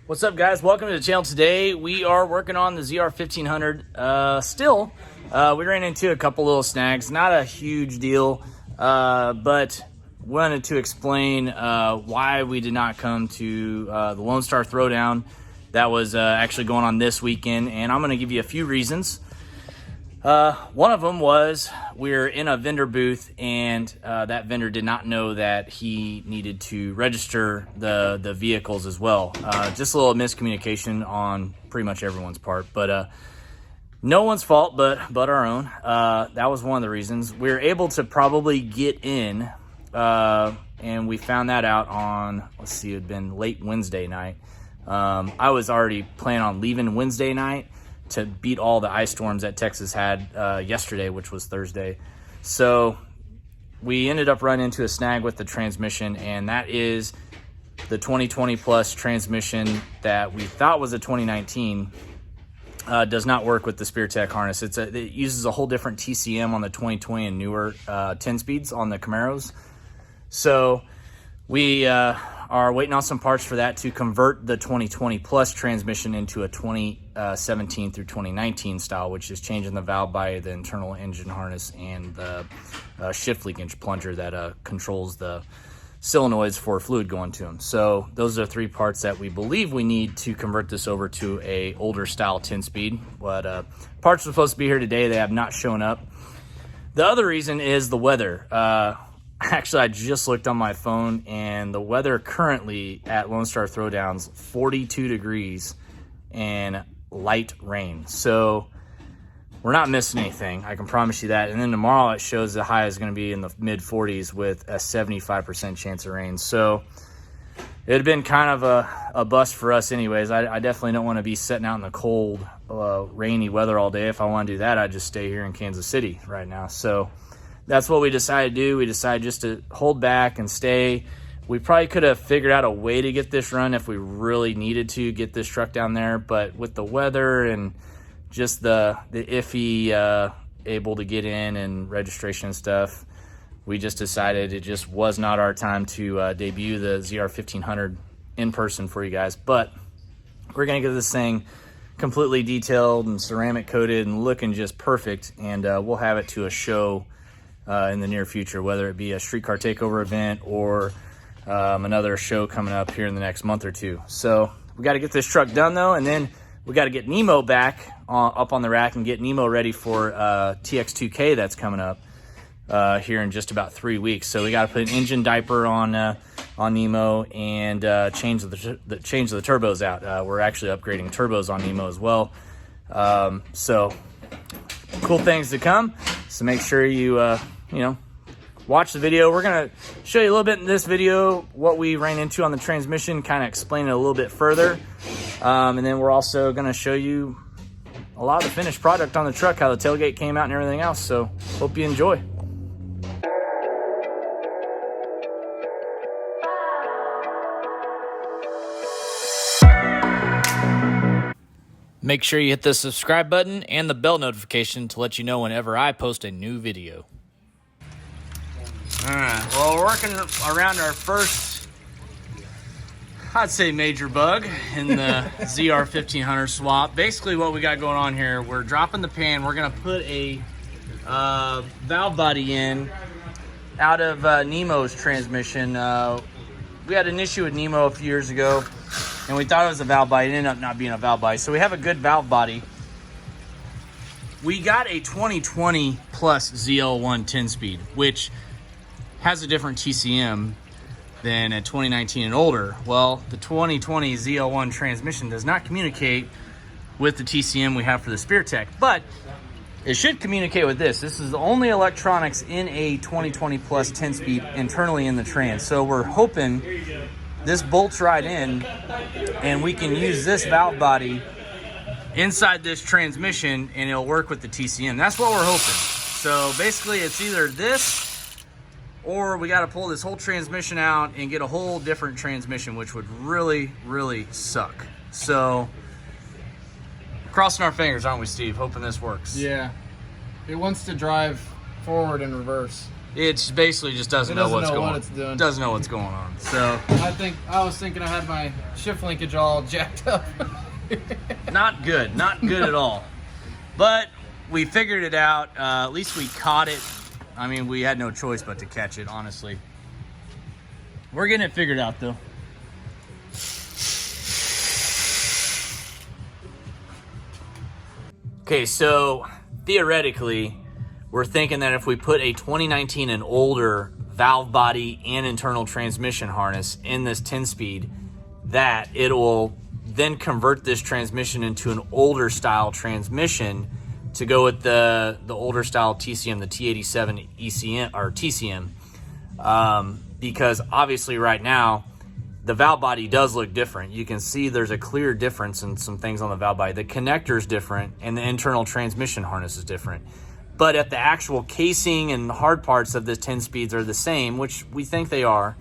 What's up, guys? Welcome to the channel. Today we are working on the ZR1500. Still, we ran into a couple little snags. Not a huge deal, but wanted to explain why we did not come to the Lone Star Throwdown that was actually going on this weekend, and I'm going to give you a few reasons. One of them was we're in a vendor booth, and that vendor did not know that he needed to register the vehicles as well. Just a little miscommunication on pretty much everyone's part, but no one's fault but our own. That was one of the reasons. We were able to probably get in, and we found that out on, let's see, it had been late Wednesday night. I was already planning on leaving Wednesday night to beat all the ice storms that Texas had yesterday, which was Thursday. So we ended up running into a snag with the transmission, and that is the 2020 plus transmission that we thought was a 2019. Does not work with the SpearTech harness. It uses a whole different TCM on the 2020 and newer 10 speeds on the Camaros. So we are waiting on some parts for that to convert the 2020 plus transmission into a 2017 through 2019 style, which is changing the valve body, the internal engine harness, and the shift leakage plunger that controls the solenoids for fluid going to them. So those are three parts that we believe we need to convert this over to a older style 10 speed. But parts were supposed to be here today. They have not shown up. The other reason is the weather. Actually, I just looked on my phone, and the weather currently at Lone Star Throwdowns, 42 degrees and light rain. So we're not missing anything, I can promise you that. And then tomorrow it shows the high is going to be in the mid 40s with a 75% chance of rain. So it had been kind of a bust for us anyways. I definitely don't want to be sitting out in the cold, rainy weather all day. If I want to do that, I'd just stay here in Kansas City right now. So that's what we decided to do. We decided just to hold back and stay. We probably could have figured out a way to get this run if we really needed to get this truck down there, but with the weather and just the iffy able to get in and registration and stuff, we just decided it just was not our time to debut the ZR1500 in person for you guys. But we're going to get this thing completely detailed and ceramic coated and looking just perfect, and we'll have it to a show in the near future, whether it be a streetcar takeover event or another show coming up here in the next month or two. So we got to get this truck done though, and then we got to get Nemo back up on the rack and get Nemo ready for TX2K that's coming up here in just about 3 weeks. So we got to put an engine diaper on Nemo and change the turbos out. We're actually upgrading turbos on Nemo as well. So cool things to come. So make sure you watch the video. We're going to show you a little bit in this video what we ran into on the transmission, kind of explain it a little bit further. And then we're also going to show you a lot of the finished product on the truck, how the tailgate came out and everything else. So hope you enjoy. Make sure you hit the subscribe button and the bell notification to let you know whenever I post a new video. All right, well, we're working around our first, I'd say, major bug in the ZR1500 swap. Basically what we got going on here, we're dropping the pan. We're gonna put a valve body in out of Nemo's transmission. We had an issue with Nemo a few years ago, and we thought it was a valve body. It ended up not being a valve body. So we have a good valve body. We got a 2020 plus ZL1 10-speed, which has a different TCM than a 2019 and older. Well, the 2020 ZL1 transmission does not communicate with the TCM we have for the SpearTech, but it should communicate with this. This is the only electronics in a 2020 plus 10-speed internally in the trans. So we're hoping this bolts right in and we can use this valve body inside this transmission and it'll work with the TCM. That's what we're hoping. So basically it's either this or we got to pull this whole transmission out and get a whole different transmission, which would really, really suck. So crossing our fingers, aren't we, Steve? Hoping this works. Yeah. It wants to drive forward and reverse. It's basically just doesn't know what's going on. Doesn't know what's going on. So I was thinking I had my shift linkage all jacked up. Not good at all. But we figured it out. At least we caught it. I mean, we had no choice but to catch it, honestly. We're getting it figured out, though. Okay, so theoretically, we're thinking that if we put a 2019 and older valve body and internal transmission harness in this 10-speed, that it will then convert this transmission into an older style transmission to go with the older style TCM, the T87 ECM or TCM. Because obviously right now, the valve body does look different. You can see there's a clear difference in some things on the valve body. The connector is different and the internal transmission harness is different. But if the actual casing and hard parts of the 10 speeds are the same, which we think they are,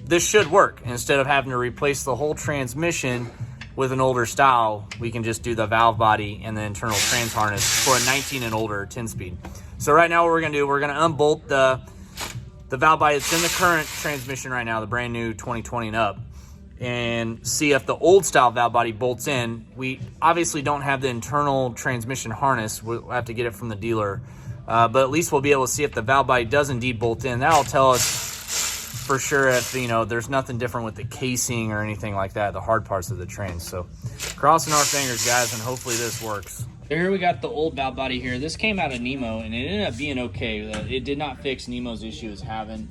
this should work. Instead of having to replace the whole transmission with an older style, we can just do the valve body and the internal trans harness for a 19 and older 10 speed. So right now what we're gonna do, we're gonna unbolt the valve body that's in the current transmission right now, the brand new 2020 and up, and see if the old style valve body bolts in. We obviously don't have the internal transmission harness. We'll have to get it from the dealer. But at least we'll be able to see if the valve body does indeed bolt in. That'll tell us for sure if, you know, there's nothing different with the casing or anything like that, the hard parts of the trans. So crossing our fingers, guys, and hopefully this works. Here we got the old valve body here. This came out of Nemo, and it ended up being okay. It did not fix Nemo's issue it was having,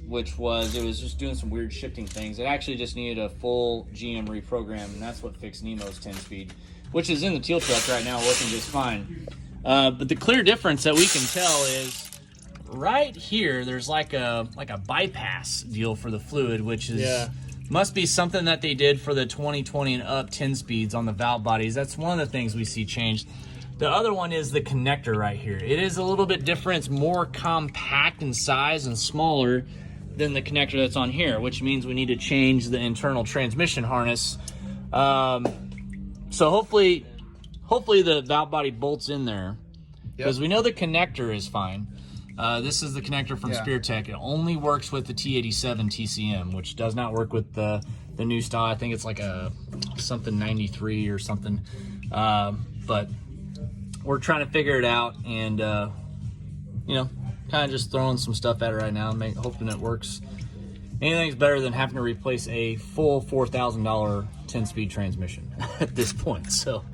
which was it was just doing some weird shifting things. It actually just needed a full GM reprogram, and that's what fixed Nemo's 10-speed, which is in the teal truck right now, working just fine. But the clear difference that we can tell is right here, there's like a bypass deal for the fluid, which is must be something that they did for the 2020 and up 10 speeds on the valve bodies. That's one of the things we see changed. The other one is the connector right here. It is a little bit different. It's more compact in size and smaller than the connector that's on here, which means we need to change the internal transmission harness. So hopefully the valve body bolts in there, because we know the connector is fine. This is the connector from SpearTech. It only works with the T87 TCM, which does not work with the new style. I think it's like a something 93 or something. But we're trying to figure it out, and you know, kind of just throwing some stuff at it right now, hoping it works. Anything's better than having to replace a full $4,000 10-speed transmission at this point. So.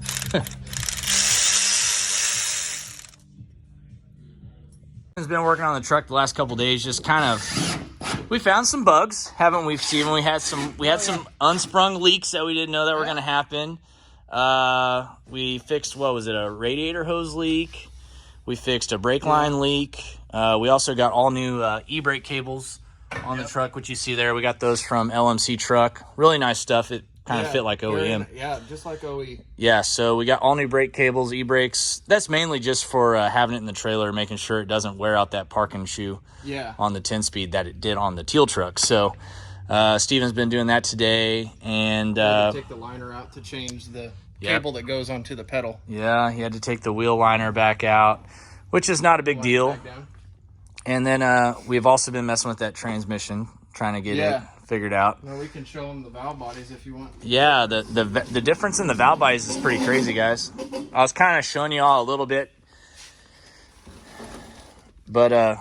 Has been working on the truck the last couple days. Just kind of, we found some bugs, haven't we, Steven? We had some unsprung leaks that we didn't know that were going to happen. We fixed, what was it, a radiator hose leak. We fixed a brake line leak. We also got all new e-brake cables on the truck, which you see there. We got those from LMC Truck. Really nice stuff. It kind of fit like OEM. Yeah, just like OE. Yeah, so we got all new brake cables, e-brakes. That's mainly just for having it in the trailer, making sure it doesn't wear out that parking shoe on the 10-speed that it did on the teal truck. So Steven's been doing that today. And take the liner out to change the cable that goes onto the pedal. Yeah, he had to take the wheel liner back out, which is not a big deal. And then we've also been messing with that transmission, trying to get it figured out. Well, we can show them the valve bodies if you want. Yeah, the difference in the valve bodies is pretty crazy, guys. I was kind of showing you all a little bit, but so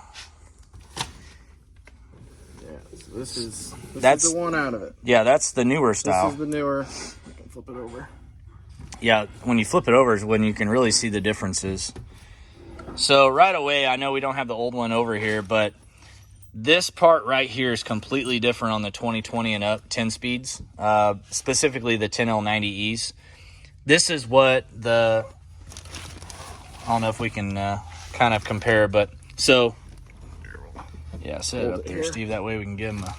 this is the one out of it. Yeah, that's the newer style. This is the newer. I can flip it over. Yeah, when you flip it over is when you can really see the differences. So right away, I know we don't have the old one over here, but this part right here is completely different on the 2020 and up 10 speeds, specifically the 10L90Es. This is what I don't know if we can kind of compare, but so, yeah, set it up there, Steve, that way we can give them a...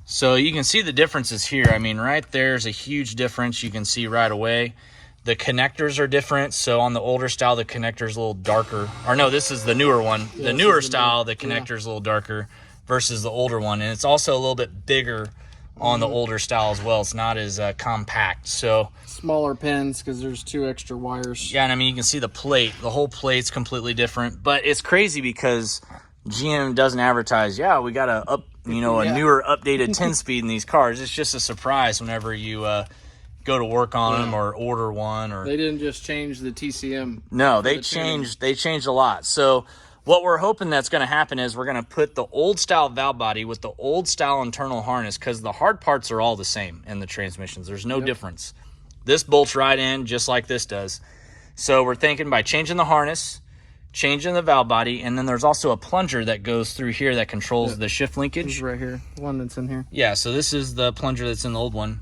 So you can see the differences here. I mean, right there's a huge difference you can see right away. The connectors are different. So on the older style, the connector's a little darker. Or no, this is the newer one. The newer style, the connector's a little darker versus the older one. And it's also a little bit bigger on the older style as well. It's not as compact. So smaller pins because there's 2 extra wires. yeah, and I mean, you can see the plate. The whole plate's completely different. But it's crazy because GM doesn't advertise, yeah, we got a newer updated 10-speed in these cars. It's just a surprise whenever you go to work on them or order one. Or they didn't just change the TCM. No, they changed a lot. So what we're hoping that's going to happen is we're going to put the old style valve body with the old style internal harness, because the hard parts are all the same in the transmissions. There's no difference. This bolts right in just like this does. So we're thinking by changing the harness, changing the valve body, and then there's also a plunger that goes through here that controls the shift linkage. This is right here, the one that's in here. Yeah, so this is the plunger that's in the old one.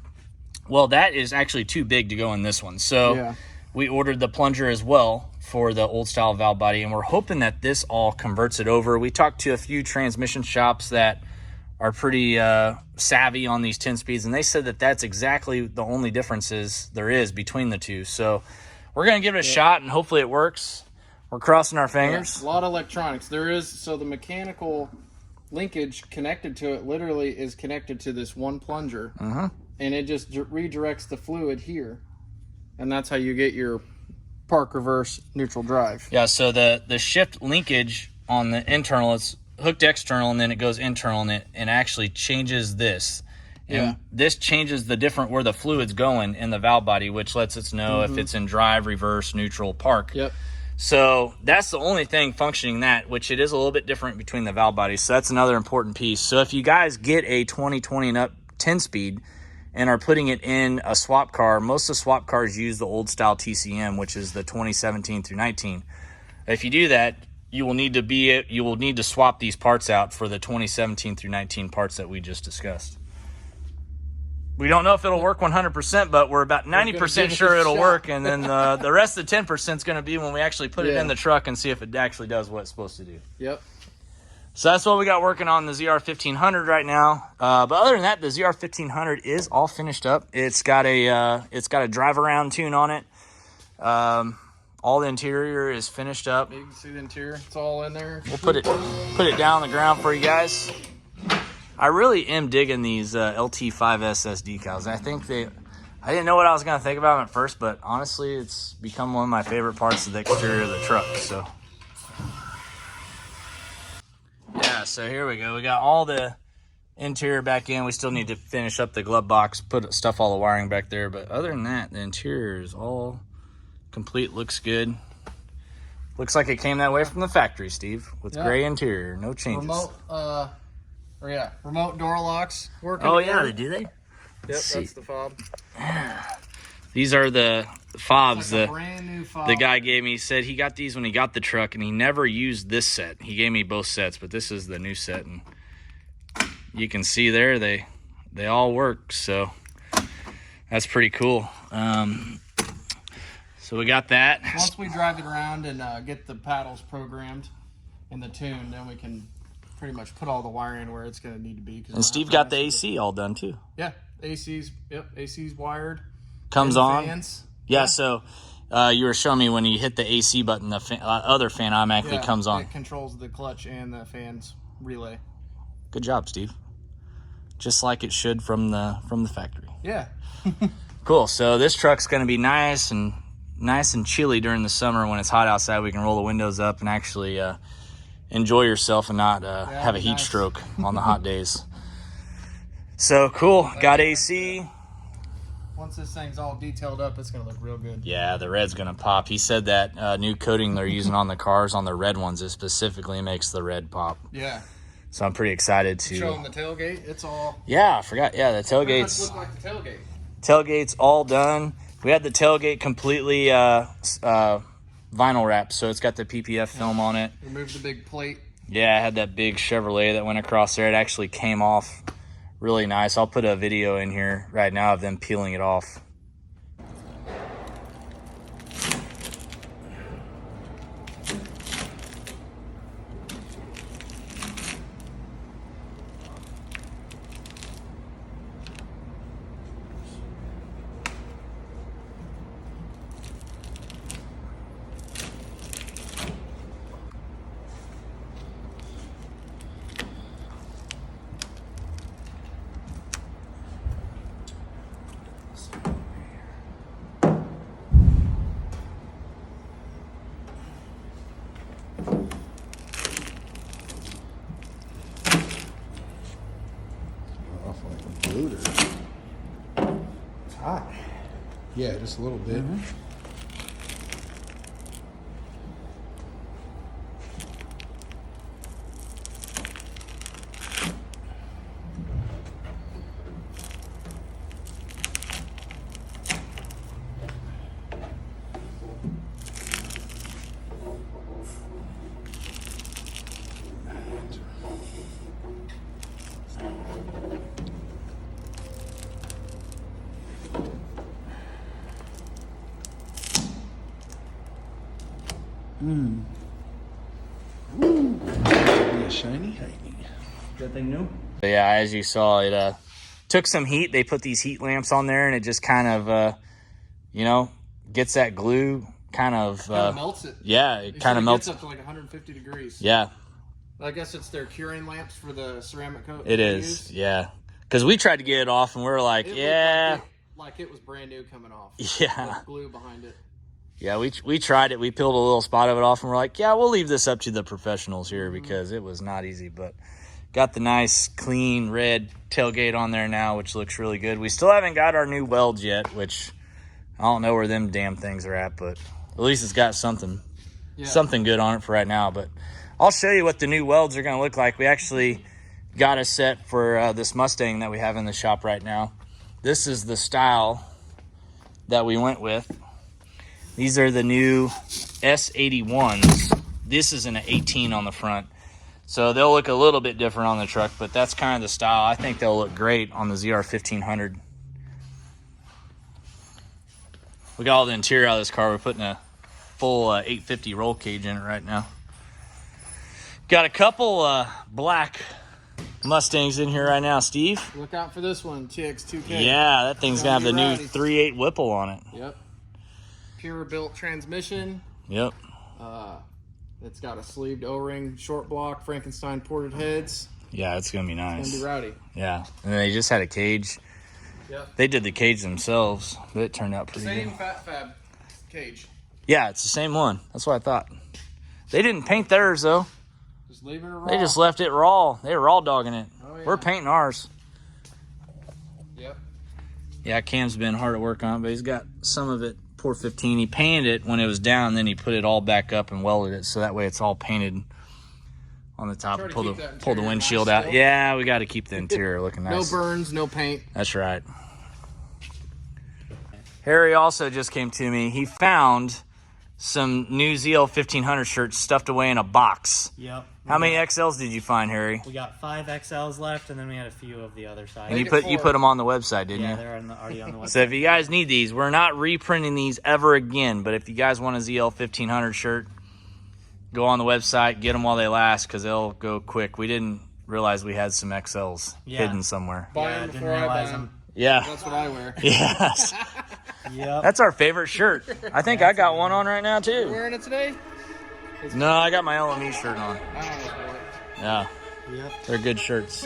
Well, that is actually too big to go in this one. So we ordered the plunger as well for the old style valve body, and we're hoping that this all converts it over. We talked to a few transmission shops that are pretty savvy on these 10 speeds, and they said that that's exactly the only differences there is between the two. So we're going to give it a shot, and hopefully it works. We're crossing our fingers. Yeah, a lot of electronics. There is, so the mechanical linkage connected to it literally is connected to this one plunger, and it just redirects the fluid here, and that's how you get your park reverse neutral drive. Yeah, so the shift linkage on the internal, it's hooked external, and then it goes internal, and it actually changes this. And this changes the different where the fluid's going in the valve body, which lets us know if it's in drive, reverse, neutral, park. So that's the only thing functioning that, which it is a little bit different between the valve bodies. So that's another important piece. So if you guys get a 2020 and up 10-speed and are putting it in a swap car, most of the swap cars use the old style TCM, which is the 2017 through 19. If you do that, you will need to swap these parts out for the 2017 through 19 parts that we just discussed. We don't know if it'll work 100%, but we're about 90% sure it'll work, and then the rest of the 10% is going to be when we actually put it in the truck and see if it actually does what it's supposed to do. So that's what we got working on the ZR1500 right now. But other than that, the ZR1500 is all finished up. It's got a drive around tune on it. All the interior is finished up. You can see the interior; it's all in there. We'll put it down on the ground for you guys. I really am digging these LT5SS decals. I didn't know what I was gonna think about them at first, but honestly, it's become one of my favorite parts of the exterior of the truck. So. Yeah, so here we go. We got all the interior back in. We still need to finish up the glove box, put all the wiring back there. But other than that, the interior is all complete. Looks good. Looks like it came that way from the factory, Steve, with gray interior. No changes. Remote door locks working. Oh, yeah, they do they? Yep, that's the fob. These are the fobs. Like a brand new fob. The guy gave me, he said he got these when he got the truck, and he never used this set. He gave me both sets, but this is the new set, and you can see there they all work, so that's pretty cool. So we got that. Once we drive it around and get the paddles programmed and the tune, then we can pretty much put all the wiring where it's going to need to be. And Steve got the AC all done too. Yeah, AC's wired. Comes on. Fans. Yeah, so you were showing me when you hit the AC button, the other fan automatically comes on. It controls the clutch and the fans relay. Good job, Steve. Just like it should from the factory. Yeah. Cool. So this truck's going to be nice and chilly during the summer when it's hot outside. We can roll the windows up and actually enjoy yourself and not have a heat stroke on the hot days. So cool. Got AC. Once this thing's all detailed up, it's going to look real good. Yeah, the red's going to pop. He said that new coating they're using on the cars, on the red ones, it specifically makes the red pop. Yeah. So I'm pretty excited to show them the tailgate. It's all. Yeah, I forgot. Yeah, the tailgate's look like the tailgate. Tailgate's all done. We had the tailgate completely vinyl wrapped, so it's got the PPF film on it. Remove the big plate. Yeah, I had that big Chevrolet that went across there. It actually came off really nice. I'll put a video in here right now of them peeling it off. hot. Yeah, just a little bit. Shiny. That thing new? Yeah, as you saw, it took some heat. They put these heat lamps on there, and it just kind of, you know, gets that glue kind of melts it. Yeah, it kind of melts. It gets up to like 150 degrees. Yeah. I guess it's their curing lamps for the ceramic coat. It is, yeah. Because we tried to get it off, and we were like, like it was brand new coming off. Yeah. With glue behind it. Yeah, we tried it. We peeled a little spot of it off, and we're like, yeah, we'll leave this up to the professionals here because it was not easy. But got the nice, clean, red tailgate on there now, which looks really good. We still haven't got our new welds yet, which I don't know where them damn things are at, but at least it's got something good on it for right now. But I'll show you what the new welds are going to look like. We actually got a set for this Mustang that we have in the shop right now. This is the style that we went with. These are the new S81s. This is an 18 on the front. So they'll look a little bit different on the truck, but that's kind of the style. I think they'll look great on the ZR1500. We got all the interior out of this car. We're putting a full 850 roll cage in it right now. Got a couple black Mustangs in here right now, Steve. Look out for this one, TX2K. Yeah, that thing's going to have the new 3.8 Whipple on it. Yep. Pure built transmission. Yep. It's got a sleeved O-ring, short block, Frankenstein ported heads. Yeah, it's going to be nice. It's going to be rowdy. Yeah. And they just had a cage. Yep. They did the cage themselves, but it turned out pretty good. Same Fat Fab cage. Yeah, it's the same one. That's what I thought. They didn't paint theirs, though. Just leaving it raw. They just left it raw. They were raw dogging it. Oh, yeah. We're painting ours. Yep. Yeah, Cam's been hard at work on it, but he's got some of it. Poor 15. He painted it when it was down, then he put it all back up and welded it, so that way it's all painted on the top. Pull the windshield out. Still. Yeah, we got to keep the interior looking nice. No burns, no paint. That's right. Harry also just came to me. He found some new ZL1500 shirts stuffed away in a box. Yep. How many XLs did you find, Harry? We got 5 XLs left, and then we had a few of the other side. And you put them on the website, didn't yeah, you? they're already on the website. So if you guys need these, we're not reprinting these ever again. But if you guys want a ZL1500 shirt, go on the website, get them while they last, because they'll go quick. We didn't realize we had some XLs hidden somewhere. Buy them before I buy them. Yeah. That's what I wear. Yes. Yep. That's our favorite shirt. I think I got one on right now, You too. wearing it today? No, I got my LME shirt on. I don't know. Yeah. Yep. They're good shirts.